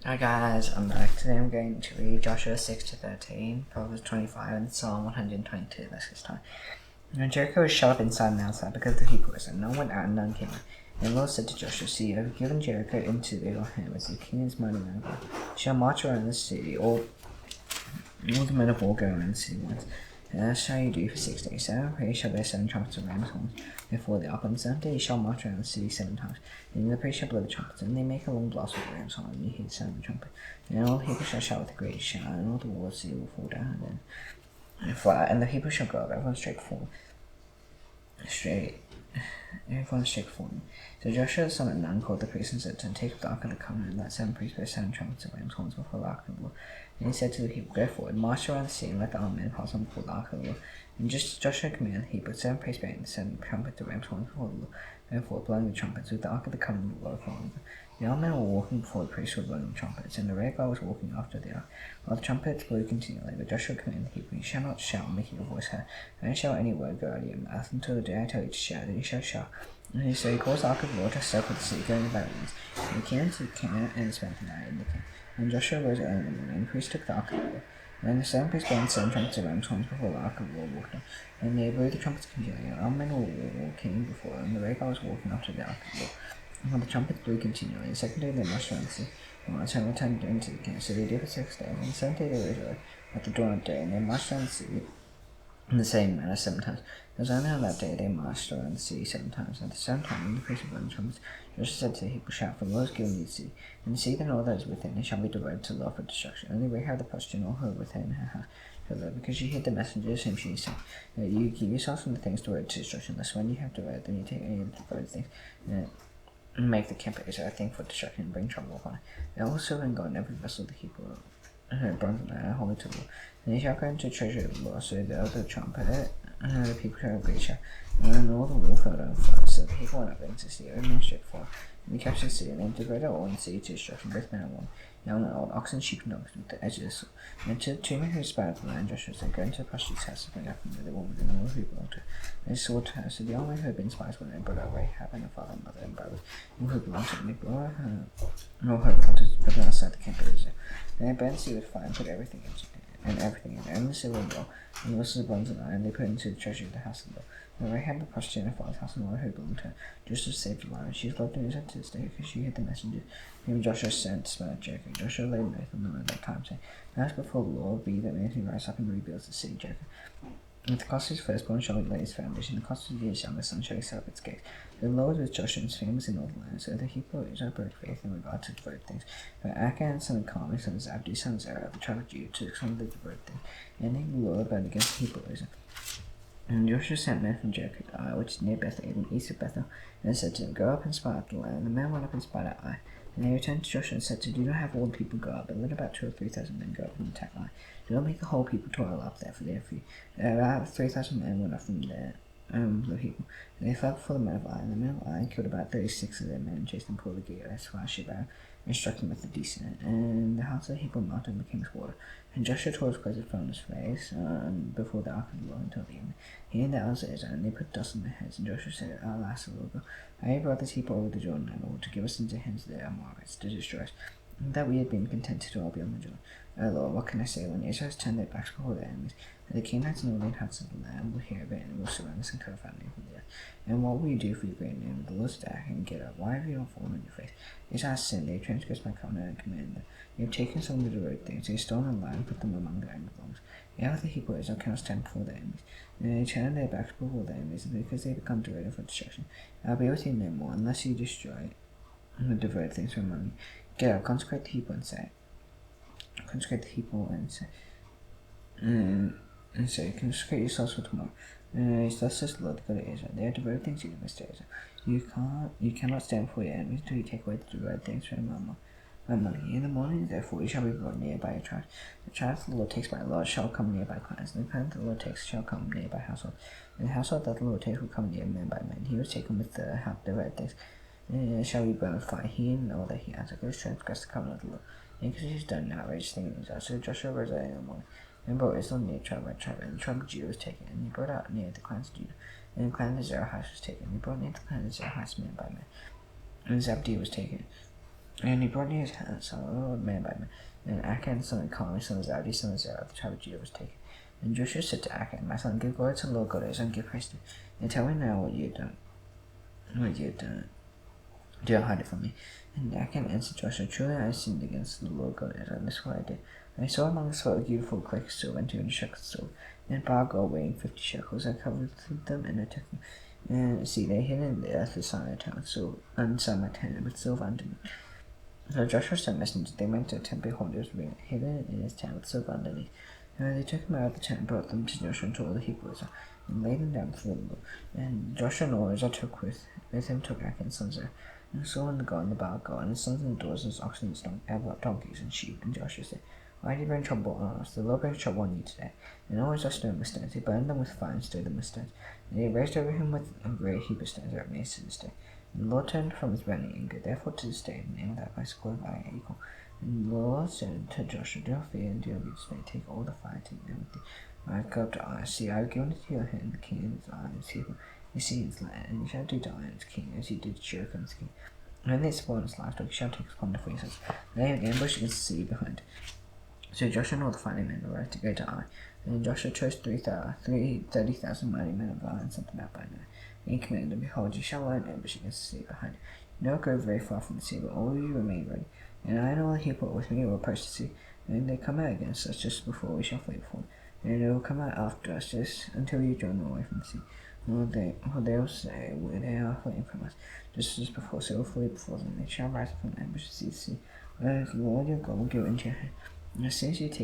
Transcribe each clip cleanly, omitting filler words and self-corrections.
Hi guys, I'm back. Today I'm going to read Joshua 6-13, Proverbs 25, and Psalm 122. Let's get started. And Jericho was shut up inside and outside because of the Hebrews, and no one went out and none came in. And the Lord said to Joshua, See, I have given Jericho into your hand with the king and his mighty men of war. You shall march around the city, all the men of war go around the city once. And that shall you do for 6 days. 7 priests shall bear 7 trumpets of ram's horns before the ark. On the 7th day you shall march around the city 7 times. And the priests shall blow the trumpets, and they make a long blast with the ram's horn, and you hear the sound of the trumpet. And all the people shall shout with a great shout, and all the walls of the city will fall down, and flat, and the people shall go up, everyone straight forward. Everyone straight forward. So Joshua the son of Nun called the priests and said to him, Take up the ark of the covenant, and let 7 priests bear 7 trumpets of ram's horns before the ark of the Lord. And he said to the people, Go forward, march around the city, and let the armed men pass on before the ark of the Lord. And just as Joshua commanded, he put 7 priests bearing the 7 trumpets of ram's horns before the Lord, and forth blowing the trumpets, with the ark of the covenant of the Lord following them. The armed men were walking before the priests who were blowing the trumpets, and the rear guard was walking after the ark, while the trumpets blew continually. But Joshua commanded the people, You shall not shout, making your voice heard, and shall any word go out of your mouth until the day I tell you to shout, and you shall shout. And so he caused the ark of the Lord to circle the city, going about it. And he came into the camp and spent the night in the camp. And Joshua rose early in the morning, and the priests took the ark of the Lord. And the 7 priests bearing 7 trumpets of ram's horns before the ark of the Lord walked on. And they blew the trumpets continually, and armed men were walking before them, and the rear guard was walking after the ark of the Lord. And when the trumpets blew continually, the 2nd day they marched around the city, and returned into the camp. So they did the 6th day. And the 7th day they rose early at the dawn of day, and they marched around the city in the same manner 7 times. It was only on that day they marched around the city 7 times. At the same time, when the priests were blowing trumpets, Joshua said to the people, Shout, for the Lord has given you the city, and the city and all that is within it shall be devoted to the Lord for destruction. Only Rahab the prostitute and all who are within her house shall live, because she hid the messengers whom she sent. You keep yourselves from the things devoted to destruction, lest when you have devoted them, you take any of the devoted things, and make the camp of Israel a thing for destruction, and bring trouble upon it. And also in God, every vessel of the people bronze and iron, holy to the Lord. And he shall go into the treasury of the Lord, so that the trumpet, the people shall have great shout, and all the wall fell down flat. So the people went up into the city, every man straight forward, and they captured the city, and they devoted all in the city to destruction, both men and women, young and old, oxen, sheep, and dogs, with the edge of the sword. And to the 2 men who spied the land, Joshua said, Go into the prostitute's house, and bring up from there the woman and all who belonged to her. And they swore to her. So the young men who had been spies went and brought out Rahab and her father and mother and brothers, and who belonged to her, and they brought her, and all her relatives, put them outside the camp of Israel. And they burned the sea with fire and put everything in there, and the silver and gold, and the vessels of bronze and iron, they put into the treasury of the house of the Lord. And Rahab the prostitute in her father's house, and all who belonged to her, Joshua saved alive, and she is loved in Israel to this day, because she hid the messengers whom Joshua sent to spy out Jericho. Joshua laid an oath on them at that time, saying, As before the Lord be that man who rises up and rebuilds the city Jericho. And the cost of his firstborn shall lay its foundation, the cost of his younger son shall set up its gates. The Lord was with Joshua and his famous in all the land, so the people of Israel broke faith in regard to devoted things. But Achan, son of Carmi, son of Zabdi, son of Zerah, of the tribe of Judah, took some of the devoted things, and they the Lord rebelled against the people of Israel. And Joshua sent men from Jericho to Ai, which is near Bethel, east of Bethel, and said to them, Go up and spy out the land. And the men went up and spied out Ai. And they returned to Joshua and said to him, Do not have all the people go up, but let about 2,000 or 3,000 men go up and attack Ai. Do not make the whole people toil up there, for they are few. About 3,000 men went up from there, the people. And they fell before the men of Ai, and the men of Ai killed about 36 of their men, and chased them before the gate as far as Sheba, and struck them with the decent. And the hearts of the people melted and became as water. And Joshua tore his clothes from his face before the ark of the Lord until the evening. He and the elders of Israel, and they put dust on their heads. And Joshua said, Alas, O Lord God, I brought this people over the Jordan, and Lord, to give us into the hands of the Amorites, to destroy us, and that we had been content to dwell beyond the Jordan. O Lord, what can I say when Israel has turned their backs before their enemies? And the Canaanites and all the inhabitants of the land will hear of it, and will surround us and cut off our name from the earth. And what will you do for your great name? The Lord said, and get up. Why have you not fallen on your face? Israel has sinned, they have transgressed my covenant and commanded. They have taken some of the devoted things, they have stolen land and put them among their own belongings. Yet the people of Israel cannot stand before their enemies. And they turn their backs before their enemies, because they become devoted for destruction. I will be with you no more, unless you destroy the devoted things from among you. Get up, consecrate the people and say, consecrate yourselves for tomorrow. Thus says the Lord God of Israel, they are devoted things you must do. You cannot stand before your enemies until you take away the devoted things from among you. In the morning, therefore, you shall be brought near by your tribe. The tribe that the Lord takes by lot shall come near by clans, and the clan that the Lord takes shall come near by household. And the household that the Lord takes will come near man by man. He was taken with the devoted things. Shall be burned with fire, he and all that he has, because transgress the covenant of the Lord. And because he has done an outrageous thing in Israel. So Joshua rose early in the morning, and brought Israel near tribe by tribe, and the tribe of Judah was taken, and he brought out near the clans of Judah. And the clan of Zerah was taken, and he brought near the clan of Zerah man by man. And Zabdi was taken, And he brought near his hands, man by man. And Achan, son of Carmi, son of Zabdi, son of Zerah, the tribe of Judah, was taken. And Joshua said to Achan, my son, give glory to the Lord God of Israel, and give praise to him. And tell me now what you have done. What you have done. Do not hide it from me. And Achan answered Joshua, truly I sinned against the Lord God of Israel, and this is what I did. And I saw among the spoil a beautiful clay silver and 200 shekels of silver, and bar gold weighing 50 shekels. I covered them and I took them. And see, they hid in the earth beside my town, so inside my tent with silver underneath. So Joshua sent messengers. They went to the tent, behold, it was hidden in his tent with silver underneath. And they took him out of the tent and brought them to Joshua and to all the Hebrews, and laid them down before the Lord. And Joshua and all Israel took with him took Achan's sons there, and saw in the God and the Baal God, and his sons and daughters, and his oxen and donkeys and sheep. And Joshua said, why did you bring trouble on us? The Lord brings trouble on you today. And all Israel stoned with stones. He burned them with fire and stoned them with stones. And he raised over him with a great heap of stones that remains to this day. And the Lord turned from his burning anger. Therefore to this day the name of that place is called by Eagle. And the Lord said to Joshua, do not fear and do not be dismayed. Take all the fire, take them with you. I go up to Ai. See, I have given it to your hand, the king and his eye, and his people. You see his land, and you shall do to Ai and his king, as you did to Jericho and his king. And when they spawn his livestock, you shall take upon the faces. And they have ambush against the sea behind. So Joshua and all the fighting men arose to go to Ai. And Joshua chose 30,000 mighty men of Ai and sent them out by night. And he commanded them, behold, you shall lie in ambush against the sea behind. Do not go very far from the sea, but all of you remain ready. And I and all the people with me will approach the sea. And they come out against us just before we shall flee before them. And they will come out after us just until you draw them away from the sea. For they will say, they are fleeing from us, just as before, so will flee before them. They shall rise up from the ambush to see the sea. And the Lord your God will give it into your hand. And as soon as you have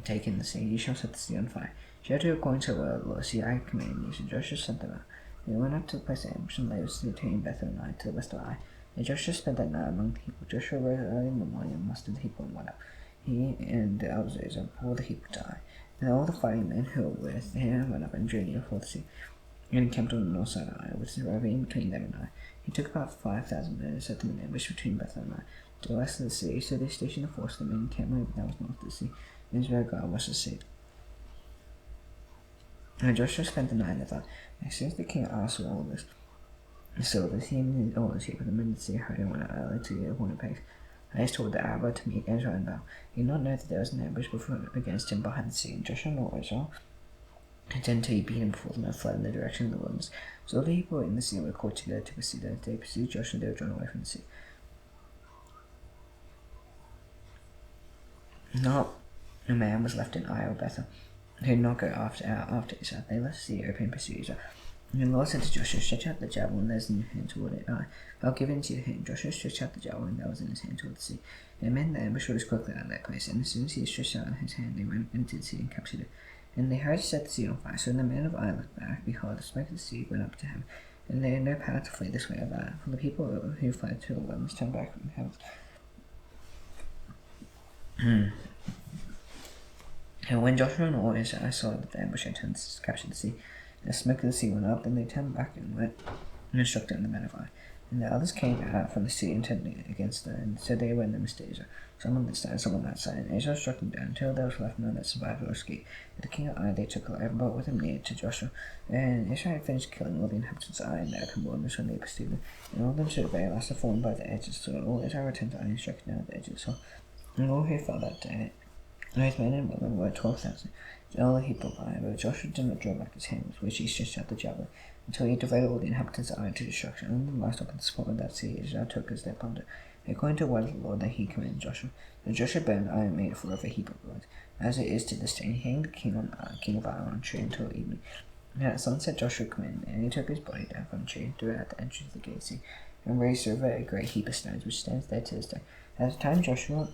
taken the sea, you shall set the sea on fire. You shall do according to the word of the Lord. See, I command you. So Joshua sent them out. They went up to the place of ambush, and lay between Bethel and Ai, to the west of Ai. And Joshua spent that night among the people. Joshua rose early in the morning and mustered the people and went out. He and the elders of Israel brought the people to Ai. And all the fighting men who were with him went up and drew near before the sea, and encamped on the north side of Ai, with the ravine between them and Ai. He took about 5,000 men and set them in ambush between Bethel and Ai, to the west of the sea. So they stationed a force of them in encampment that was north of the sea, and Israel God was the sea. And Joshua spent the night in the thought. As soon as the king asked for all this, so that he and all his people, the men of the sea, hurried and went out early to the appointed place. I toward the Arabah to meet Israel and battle. He did not know that there was an ambush against him behind the sea, and Joshua and all Israel until he beat him before them and fled in the direction of the wilderness. So all the people in the sea were caught together to pursue them. They pursued Joshua and they were drawn away from the sea. Not a man was left in Ai or Bethel who did not go after Israel. They left the sea open and pursued Israel. And the Lord said to Joshua, stretch out the javelin that is in your hand toward it. I'll give it into your hand. Joshua stretched out the javelin that was in his hand toward the sea. And the men that ambushed was quickly out of that place. And as soon as he stretched out his hand, they went into the sea and captured it. And they hurried to set the sea on fire. So when the men of Ai looked back, behold, the smoke of the sea went up to heaven. And they had no power to flee this way or that. For the people who fled to the wilderness turned back from heaven. And when Joshua and all Israel saw that the ambush had captured the sea, and the smoke of the sea went up, then they turned back and went and struck down the men of Ai. And the others came out from the sea and turned against them, and so they went them to Israel. Some on this side, some on that side, and Israel struck them down until there was left none that survived or escaped. And the king of Ai they took alive, brought with him near to Joshua. And Israel had finished killing all the inhabitants of Ai and the open wilderness when they pursued them. And all of them stood at very last, fallen by the edges. So all Israel returned to Ai and struck down at the edges. So and all who fell that day, those men and women, were 12,000. And all the people of Ai, but Joshua did not draw back his hand, with which he stretched out the javelin, until he devoted all the inhabitants of Ai to destruction. And the livestock and the spoil of that city Israel took as their plunder, according to the word of the Lord that he commanded Joshua. So Joshua burned Ai and made it forever a heap of ruins, as it is to this day. And he hanged the king of Ai on a tree until evening. And at sunset Joshua commanded, and he took his body down from the tree and threw it at the entrance of the gate sea, and raised over it a great heap of stones, which stands there to this day. At the time Joshua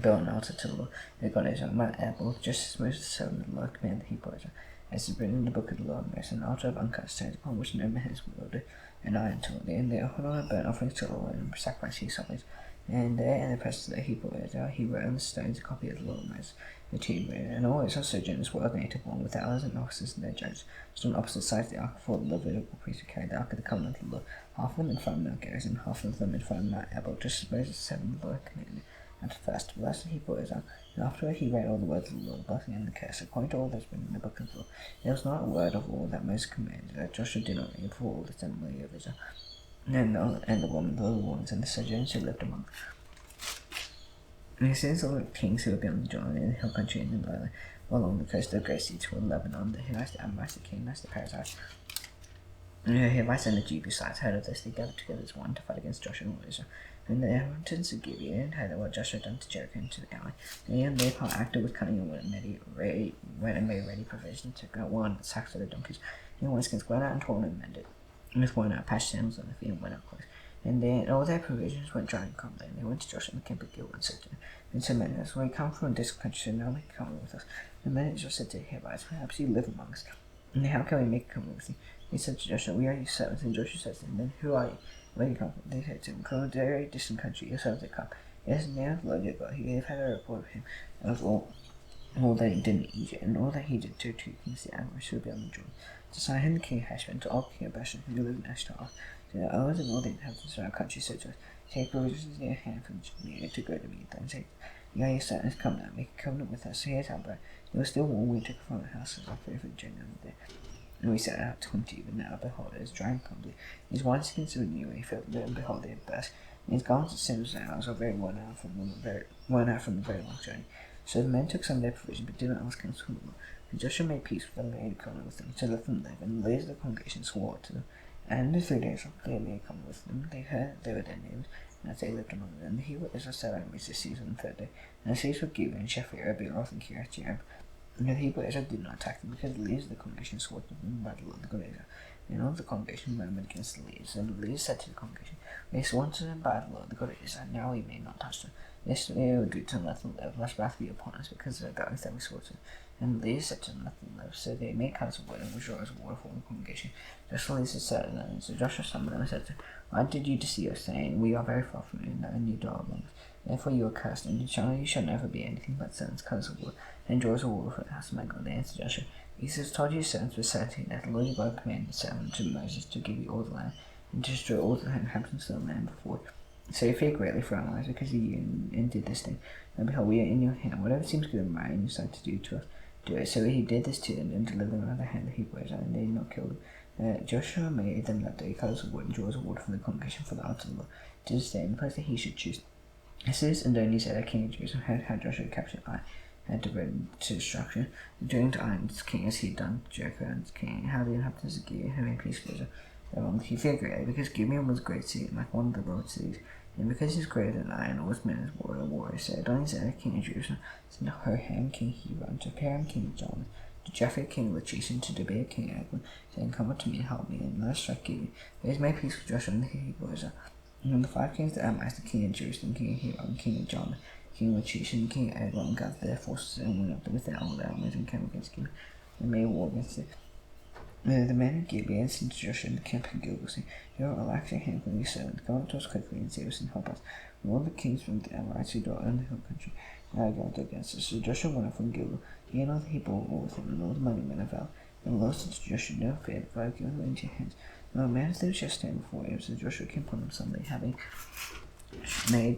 built an altar to the Lord, and God Israel, Mount Ebal, just as Moses said, the Lord commanded the people of Israel, as is written in the book of the Lord of Moses, an altar of uncut stones upon which no man has wielded an iron tool. And they offered on burnt offerings to the Lord and sacrificed peace offerings. And there in the presence of the people of Israel, he wrote on the stones a copy of the Lord of Moses, which he had written. And all Israel sojourners were native born, with elders and officers and their judges, stood on opposite sides of the ark before the Levitical priest who carried the ark of the covenant of the Lord, half of them in front of Mount Gerizim, and half of them in front of Mount Ebal, just as Moses said in the Lord commanded. And first, bless the people of Israel. And afterward he read all the words of the Lord, blessing and the curse, according to all that is written in the book of the law. There was not a word of all that Moses commanded that Joshua did not read for all the assembly of Israel. and the woman, and the sojourners who lived among them. And it says all the kings who were building Jordan in the hill country and in the island, along the coast of the great sea toward Lebanon, the Hittites, the Amorites, the Canaanites, the Perizzites, and the Hivites and the Jebusites heard of this. They gathered together as one to fight against Joshua and Israel. And the inhabitants of Gibeon heard what Joshua had done to Jericho and to the Amorites. And they acted with cunning and went and made ready provision to go one and sacks for the donkeys. And the wineskins went out and torn and mended. And with one out patched sandals on the feet and went out close. And then all their provisions went dry and crumbling. And they went to Joshua in the camp of Gilgal and said to him, and so many of us, we come from a distant country, so now they come with us. And then Israel said to the Hivites, perhaps you live among us. And how can we make a covenant with you? He said to Joshua, we are your servants. And Joshua said to him, then who are you? Where do you come from? They said to him, from a very distant country, your servants have come. Yes, and now the Lord your God, he gave had a report of him, of all that he did in Egypt, and all that he did to two kings, the Amorites who were beyond the Jordan, to Sihon the king of Heshbon, to Og king of Bashan, who lived in Ashtaroth, to the others and all the inhabitants of our country, said to us, take provisions in your hand from near to go to meet them, say, you are your servants, come now, make a covenant with us. So here's our bread. It was still warm, we took it from the house as our food for the journey on the day. And we set out 20, but now, behold, it is dry and crumbly. His wineskins were new, and he filled them, and behold, they had burst. And his garments and sandals and arrows were very worn out from the very long journey. So the men took some of their provision, but did not ask him from the Lord. And Joshua made peace with them, made a covenant with them, to let them live, and the leaders of the congregation swore to them. And in the 3 days after they made a covenant with them, they heard they were their neighbors, and as they lived among them. And the Hebrew Israel set out and reached the seas on the 3rd day. And the seas were Gibeon, Shepher, Beeroth, and Kiriath Jearim. And the Hebrew Israel did not attack them, because the leaders of the congregation swore to them by the Lord, the God of Israel. And all the congregation murmured against the leaders. And the leaders said to the congregation, we swore to them by the Lord, the God of Israel, now we may not touch them. This we will do to let them live, lest wrath be upon us, because of the oath that we swore to them. And the leaders said to them, let them live. So they made cups of wood and withdrawals of water for the congregation. Just the leaders said to them, and so Joshua summoned them and said to them, why did you deceive us, saying, we are very far from you, and you dwell among us? Therefore you are cursed, and you shall never be anything but servants, cups of wood, and drawers of water for the house of my God. They answered Joshua, he says, told you servants were certain that the Lord your God commanded the servant to Moses to give you all the land, and to destroy all the inhabitants of the land before you. So you fear greatly for our lives, because of you and did this thing. And behold, we are in your hand. Whatever seems good and right in your sight to do to us, do it. So he did this to them, and delivered them out of the hand of the Hebrews, and they did not kill them. Joshua made them that day cups of wood and drawers of water from the congregation for the altar of the Lord, to this day in the place that he should choose. Sis and Adonizedek, king of Jerusalem, heard how Joshua captured Ai, had devoted to destruction, doing to Ai's king as he had done to Jericho and its king, how the inhabitants of Gibeon had made peace with Israel. He feared greatly, because Gibeon was a great city, like one of the royal cities, and because he was greater than I, and all his men as warriors. So Adonizedek, king of Jerusalem, sent to Hoham, king of Hebron, to Param, king of Jarmuth, to Japheth, king of Lachish, and to Debir, king of Eglon, saying, come up to me and help me, and let us strike Gibeon. But he made peace with Joshua and the Hebrews. And the 5 kings, the Amorites, the king of Jerusalem, king of Hebron, king of Jarmuth, king of Lachish, and king of Eglon, gathered their forces and went up with their all their armies and came against Gibeon, and made war against it. The men of Gibeon sent to Joshua in the camp of Gilgal, saying, you are relax your hand from your servant, come up to us quickly and save us and help us. And all the kings from the Amorites who dwelt in the hill country now gathered against us. So Joshua went up from Gilgal, he and all the people were with him, and all the mighty men of valor. And the Lord said to Joshua, never fear, for I have given them into your hands. Now a man still shall stand before you. So Joshua came upon them suddenly, having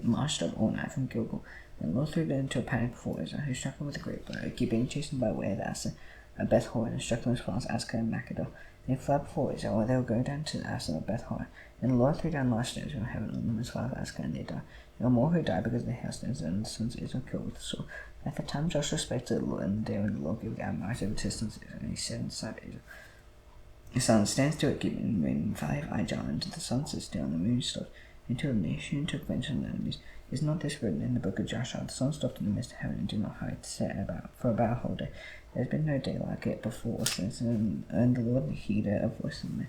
marched up all night from Gilgal. And the Lord threw them into a panic before Israel, who struck them with a great blow, keeping chasing by way of the Asa, at Beth Horon, and struck them as far as Ascah and Makkedah. They fled before Israel, while they were going down to the Asa at Beth Horon. And the Lord threw down large stones from heaven on them as far as Ascah, and they died. There were more who died because of the hailstones than the sons of Israel killed with the sword. At the time Joshua spake to the Lord, and the day when the Lord gave the Amorites over to his sons of Israel, and he said inside Israel, the sun stands still at Gibeon, raining 5 Ijon, and the sun sits still, and the moon stopped, until the nation took vengeance on the enemies. Is not this written in the book of Joshua? The sun stopped in the midst of heaven, and did not hide, set for about a whole day. There has been no day like it before since, and the Lord heeded a voice of men.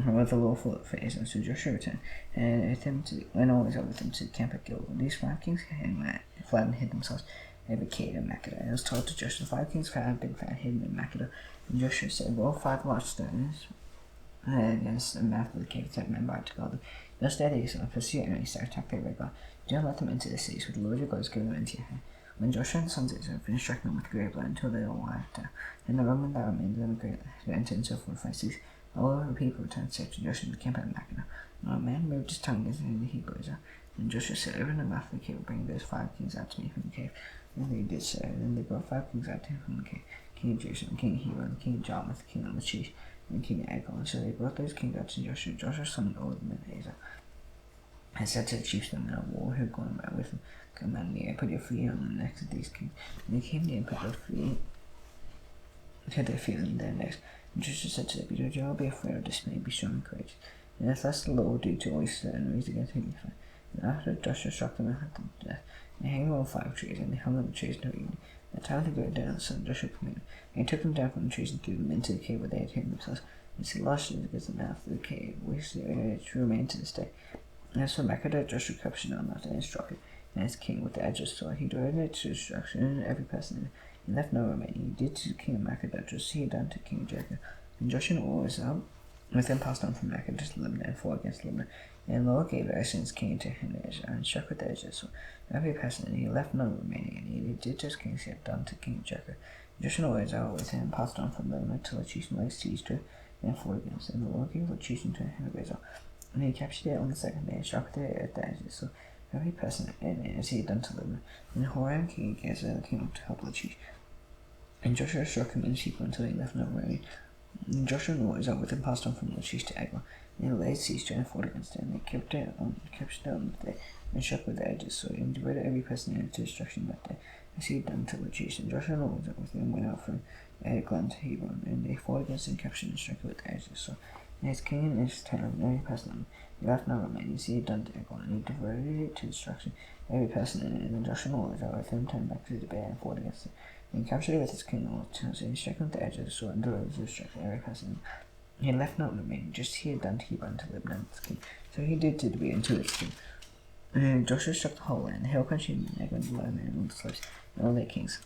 With the Lord for Israel, so Joshua returned, and all Israel with him to the camp at Gilgal. These 5 kings fled and hid themselves over Cade and Makkedah. And it was told to Joshua, the 5 kings had been found hidden in Makkedah. And Joshua said, roll 5 large stones against the mouth of the cave, set men by to guard them. Thus they did, so pursue your enemies to attack their regular. Do not let them into the cities, for the Lord your God has given them into your hand. When Joshua and the sons of Israel finished striking them with a great blow until they were wiped out, then the Roman that remained in the great entered into fortified cities. All the people returned safe to Joshua in the camp at Makkedah. Now a man moved his tongue against the Hebrews. And Joshua said, open the mouth of the cave, bring those 5 kings out to me from the cave. And they did so. And then they brought 5 kings out to him from the cave. King of Jerusalem, king of Hebron, king of Jarmuth, king of Lachish, and King Eglon. So they brought those kings out to Joshua. Joshua summoned all the men of Israel and said to the chiefs of the men of war who had gone about with him, "Come out near, put your feet on the necks of these kings." And they came near and put their feet on their necks. And Joshua said to them, "Do not be afraid or dismayed, be strong and courageous. And if thus the Lord will do to all Israel and raise against whom you fight." And after Joshua struck them and cut them to death, and hanged them on 5 trees, and they hung them on trees until evening. At the time to go down, the son of Joshua commanded. And he took them down from the trees and threw them into the cave where they had hidden themselves. And he lodged them against the mouth of the cave, which remained to this day. And as for Makkedah, Joshua captured on that day and struck it, and its king with the edge of the sword. He delivered it to destruction, and every person in it. He left no remaining. He did to the king of Makkedah just as he had done to King Jericho. And Joshua and all Israel with him passed on from Makkedah to Libnah and fought against Libnah. And the Lord gave Assyrians king to him and struck with the edge of the sword every person, and he left none remaining. And he did just as he had done to King Jericho. Joshua and all Israel with him passed on from Libnah till the chiefs and seized her and fought against him. And the Lord gave the chiefs to him of Israel. And he captured it on the 2nd day and struck with it at the edge of the sword every person in it as he had done to Libnah. And Horam king of Gaza came up to help the chiefs. And Joshua struck him in his people until he left no remaining. And Joshua and all Israel with him passed on from Lachish to Eglon. And they laid siege to it and fought against it. And they captured it on the day and struck with the edge of the sword and devoted every person in it to destruction that day, as he had done to Lachish. And Joshua and all Israel with him went out from Eglon to Hebron, and they fought against it and captured and struck it with the edge of the sword. And his king and his tenor and every person in it, he left no remaining, as he had done to Eglon, and he devoted it to destruction, every person in it. And Joshua and all Israel with him turned back to the Gibeah and fought against it. And he captured it with his king and all its and he struck with the edge of the sword and delivered to destruction every person in it. He had left no remaining, just as he had done to Hebron, to Libnah and its king. So he did to Gibeah and to its king. And Joshua struck the whole land, the hill country, and Eglon, the lowland, and all the slopes, and all their kings.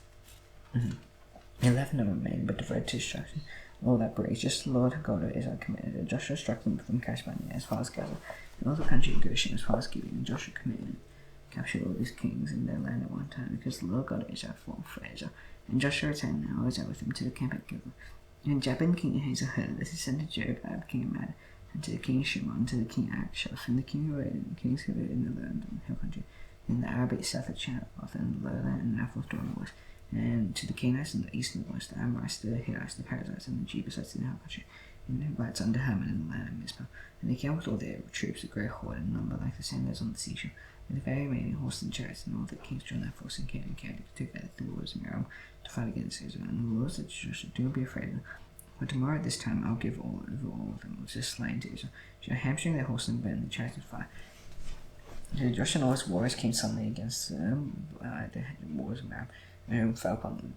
He left no remaining, but devoted to destruction all that breeze, just as the Lord God of Israel commanded. And Joshua struck them from Cashbarnea as far as Gaza, and all the country of Goshen as far as Gibeon. And Joshua commanded, captured all these kings in their land at one time, because the Lord God of Israel fought for Israel. And Joshua returned now Israel with him to the camp at Gilgal. And Jabin king of Hazel heard of this. He sent to Jobab king of Maddah, and to the king of Shimon, and to the king of Akshaph, and the king of Rodan, and kings who were in the land and hill country, in the Arabate south of Chanaoth, and the lowland, and Naphtali on the west, and to the Canaanites in the east and the west, the Amorites, the Hittites, the Perizzites, and the Jebusites in the hill country, and the Hivites under Haman in the land of Mizpah. And they came with all their troops, a great horde in number like the sand that is on the seashore, and the very remaining horses and chariots, and all the kings joined their force and came and carried together the Lord's Merom to fight against Israel. And the Lord said to Joshua, "Do not be afraid of them, for tomorrow at this time I'll give all of them which is slain to Israel. Shall hamstring their horses and burn the chariots with fire." So Joshua and all his warriors came suddenly against them, the wars of Merom, and fell upon them.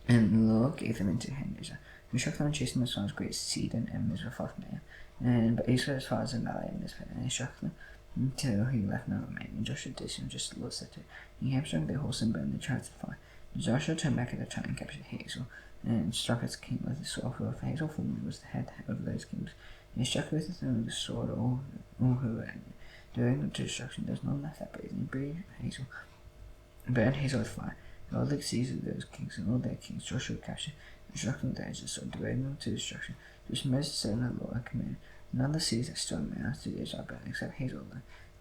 And the Lord gave them into hand Israel, who struck them and chased them as far as great C.Jun and Mizrah, and Israel as far as the valley of Mizpah, and they struck them until he left no remaining. And Joshua did him just as the Lord said to him. He hamstrung their horses and burned the chariots with fire. And Joshua turned back at the time and captured Hazel, and struck its king with his sword, for Hazel formerly was the head of those kings. And he struck with the sword all who were doing them to destruction. There was none left that brave, and he burned Hazel with fire. And all the cities of those kings and all their kings Joshua captured, and struck them with the edge of the sword, devoting them to destruction, just Moses said and the Lord had commanded. None of the cities that stood in the to Israel burned, except Hazel,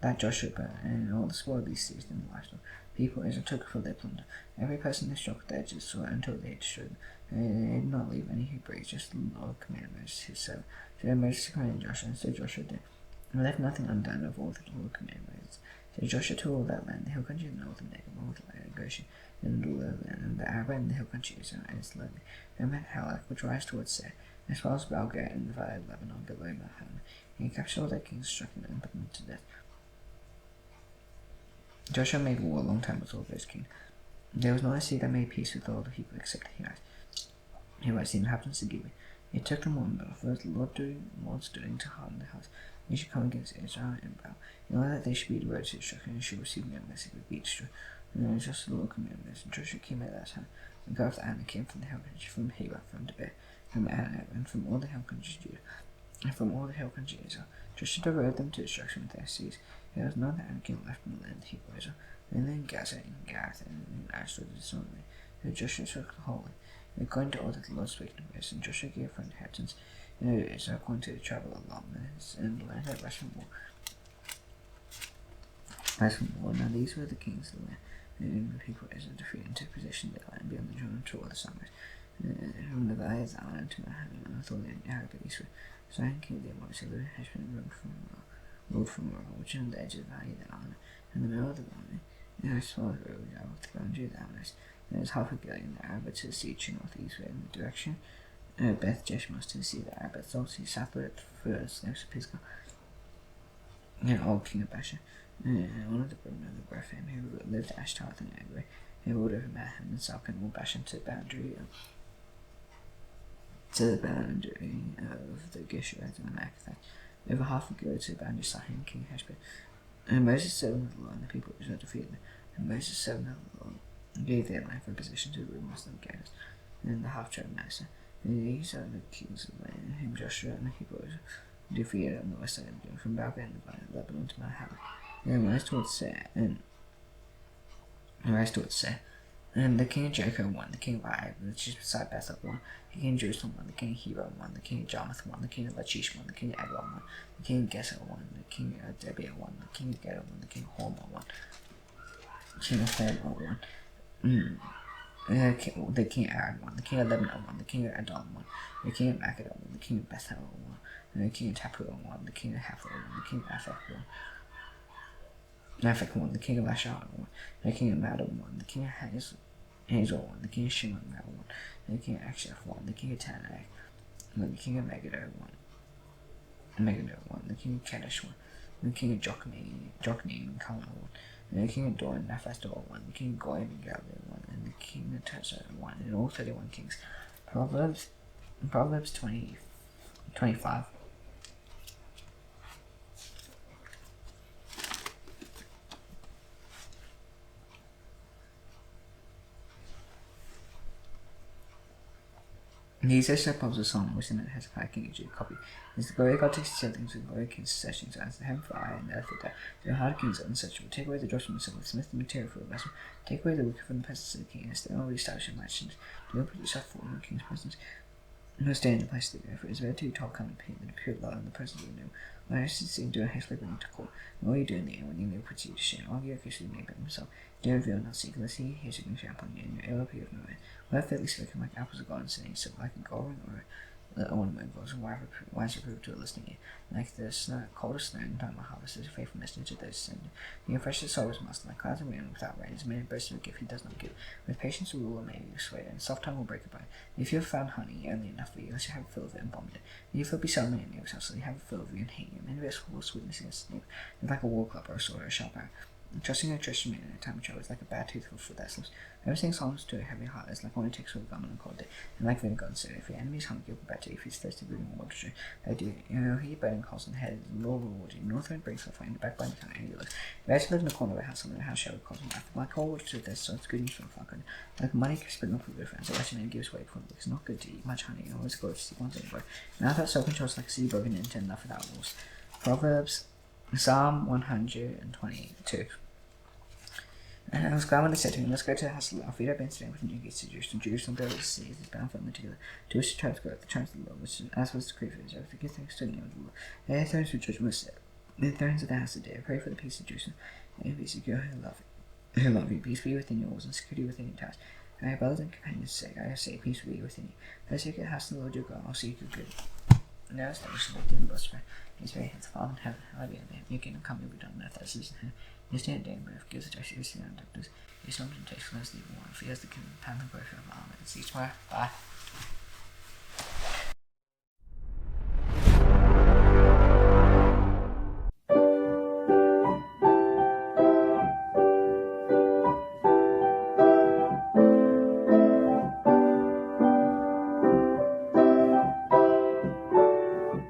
that Joshua burned, and all the spoil of these cities and the livestock. People Israel took for their plunder. Every person they struck with the edge of the sword until they had destroyed them. And they did not leave any who breathed, just the Lord commanded Moses his servant. So Moses commanded Joshua, and so Joshua did. And left nothing undone of all that the Lord commanded Moses. So Joshua took all that land, the hill country of the north, and all the land of Goshen, and the lowland, and the Arabah, and the hill country of Israel, and its lowland, and Mount Halak, which rise towards Seir, as far as Balgad, and the valley of Lebanon, below Mount Haman. And he captured all their kings, struck them, and put them to death. Joshua made war a long time with all those kings. There was not a city that made peace with all the people except the Hittites, the inhabitants of Gibeon. He took them on battle, for the Lord's doing to harden their hearts. They should come against Israel and bow, in order that they should be devoted to destruction, and should receive no mercy, but be destroyed. And it was just the Lord commanded this. And Joshua came at that time. And God of Anna came from the hill country, from Hebron, from Debir, from Anab, and from all the hill countries of Judah, and from all the hill countries of Israel. Joshua devoted them to destruction with their cities. There was none Anakim left in the land of Hebrew Israel, and then Gaza, and Gath, and Ashdod, and so on. So Joshua took the whole land, according to all that the Lord spake to Moses. And Joshua gave for inheritance Israel according to the travel along this, and the land that rest from war. Now these were the kings of the land, and the people of Israel defeated and took possession of their land beyond the Jordan to all the Samarites. From the valleys island to Anatolian Arabic Eastward. Sign King the Marcellus has been road from which on the edge of the valley of the island. In the middle of the valley, there are small roads out with the boundary of the islands. There is half a billion there, but to the C.Jun northeast in the direction. Beth Jeshmos to the sea there, but also southward first next to Pisgah. Old King of Bashan. One of the women of the Brephim who lived at Ashtaroth and Agri. He ruled over Maham and Salkan and Bashan to the boundary of the Geshurites and the Maccathite. Over half would go to the boundary of Sahim, King Heshbon. And Moses said unto the Lord, and the people of Israel defeated them. And Moses said unto the Lord, and gave their land for a possession to the root Muslim Gaius, and the half tribe of Manasseh. And these are the kings of the land, whom Joshua and the Hebrews defeated on the west side of the Jordan, from Babylon and the valley of Lebanon to Mount Hamath. And rise towards Seir, and the king of Jericho won, the king of Ai, which is beside Bethel won, the king of Jerusalem won, the king of Hebron won, the king of Jarmuth won, the king of Lachish won, the king of Eglon won, the king of Geser won, the king of Debir won, the king of Gedor won, the king of Hormah won, the king of Hormah won, the king of Arad won, the king of Lebanon won, the king of Adon won, the king of Makkedah won, the king of Bethel won, and the king of Tappuah won, the king of Hathor won, the king of Aphek won. Naphek won, the king of Ashar won, the king of Madam won, the king of Hazel won, the king of Shimon won, the king of Akshaph won, the king of Tanakh, the king of Megiddo won, the king of Kadesh won, the king of Jokneam and Kalmah won, and the king of Dor and Naphasdor won, the king of Goyim and Galilee won, and the king of Tirzah won, and all 31 kings. Proverbs 20:25. These are Proverbs of Solomon, which the man Hezekiah king of Judah copied. As the glory of God takes his things, and the glory of king's successions, as the heaven for eye and the earth for death. The heart of kings are unsearchable. Take away the dross from the silver, smith the material for a vessel. Take away the wicked from the presence of the king, and stay already established in mansions. Do not put yourself forward in the king's presence. No stay in the place of the earth, for it is better to be tall, come and pain than to appear low in the presence of the new. When I see do a hastily bring to court, and all you do in the air when you know puts you to shame, argue your case with the neighbor himself. Do reveal not seek, lest he hears you shame upon you, and your ill appear of no end. Where fitly spoken like apples of garden, saying so like a golden or the ornament of and wise reproof to a listening ear. Like the coldest snow in time of harvest is a faithful messenger to those sent. The freshest soul is master, like clouds of rain without rain, is many bursts of a gift he does not give. With patience the ruler may be persuaded, and soft tongue will break a bone. If you have found honey only enough for you, you shall have a fill of it and vomit it. If you be seldom in your house, you have a fill of you and hate you. Many of us false witness against you, like a war club or a sword or a sharp arrow. Trusting a trusted man in a time of trouble is like a bad tooth for foot that slips. Whoever sings songs to a heavy heart is like one who takes with a garment on a cold day, and like vinegar and soda. If your enemy is hungry, you'll prepare to. If he's thirsty, bring him water to drink. He burning calls on the head, the Lord will reward you. North wind brings the flame, the back by the tongue, and you look. Better to live in the corner of a house, and the house shall cause him wrath. Like cold water to the thirst, so it's good news from far good. Like money split not for good friends, a wretched man gives way before the it's not good to eat much honey, and always go to seek one's own word. Now that self-control is like a city broken into, and enough without walls. Proverbs, Psalm 122. And I was glad when they said to him, let's go to the house of the Lord. Feed our bands today with new gates to Jerusalem. Jerusalem built its cities, is bound firmly together. To which the tribes go, the tribes of the Lord, which as was decreed for Israel. To give thanks to the name of the Lord. Their thrones for judgment was set. The thrones of the house of day. Pray for the peace of Jerusalem. And be secure who love you. Peace be within your walls, and security within your towers. And my brothers and companions say, I say, peace be within you. If I seek the house of the Lord your God, I'll seek your good. Now establish the didn't prosper. His very hands, Father in heaven, hallowed be thy name. Your kingdom come, your will be done on earth as it is in heaven. This day and day and breath gives us justice and doctors. It's not temptation, let's leave one. For he has the kingdom, power, and glory forever. Amen. See you tomorrow. Bye.